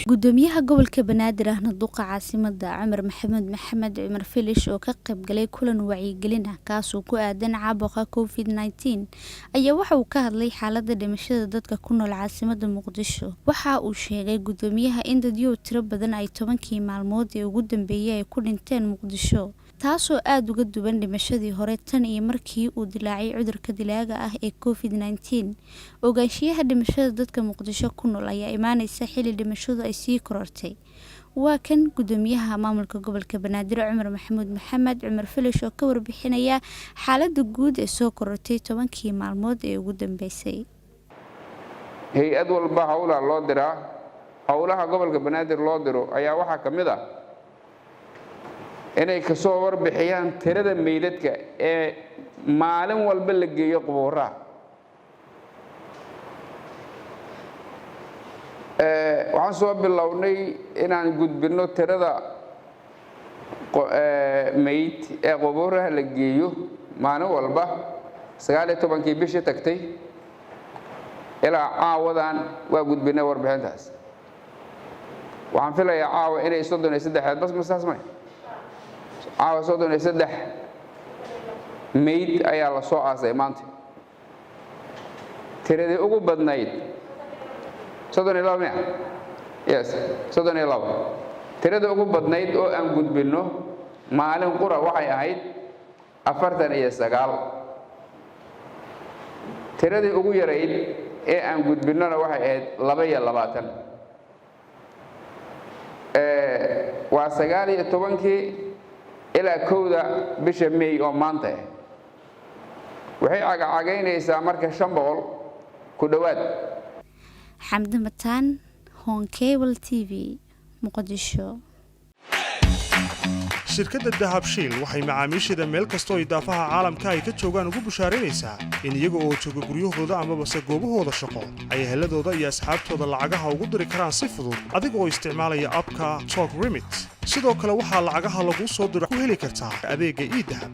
gudoomiyaha gobolka Banaadir ahna duqa caasimada Cumar Maxamed Cumar Filish oo ka qayb galay kulan wacyigelin ah kaas oo ku aadan caabuqa COVID-19 ayaa waxa uu ka hadlay xaaladda dhimashada dadka ku nool caasimada Muqdisho waxa uu sheegay gudoomiyaha in dadyo tiro badan ay 10kii maalmood ee ugu dambeeyay ay ku dhinteen Muqdisho taasoo aad uga duwan dhimashadii hore tan iyo markii uu dilaacay cudurka dilaaga ah ee COVID-19 ogaanshiyaha dhimashada dadka Muqdisho ku nool ayaa imaanaysa xilli dhimashadu ay sii korortay waa kan gudoomiyaha maamulka gobolka Banaadir Cumar Maxamed Cumar Filish oo ka warbixinaya xaaladda guud ee soo korortay 10kii maalmood ee ugu dambeysay hay'ad walba hawlaha loo diraa hawlaha gobolka Banaadir loo diro ayaa waxa kamid ah inay ka soo warbixiyaan tirada meydadka ee maalin walba la geeyo qubuuraha waxaan soo bilownay inaan gudbino tirada meyd ee qubuuraha la geeyo maalin walba 19kii bishii tagtay ilaa caawadan waa gudbinay warbixintaas waxaan filayaa caawa inay 33 bas masaasmay caawa 33 meyd ayaa la soo aasay maanta tiradii ugu badnayd 32 yes 32 tirada ugu badnayd oo aan gudbino maalin qura waxay ahayd 49 tiradii ugu yarayd ee aan gudbinona waxay ahayd 22 waa 19kii ilaa 1da bisha May oo maanta waxay cagacageynaysaa marka 500 ku dhawaad Xamdi Mataan Hon Cable TV Muqdisho shirkadda Dahabshiil waxay macaamiisheeda meel kasta oo idaafaha caalamka ay ka joogaan ugu bushaarinaysaa in iyaga oo jooga guryahooda ama goobahooda shaqo ay heladooda iyo asxaabtooda lacagaha ugu diri karaan si fudud adiga oo isticmaalaya abka Talk Remit sidoo kale waxaa lacagaha lagu soo diro ku heli kartaa adeegga e-Dahab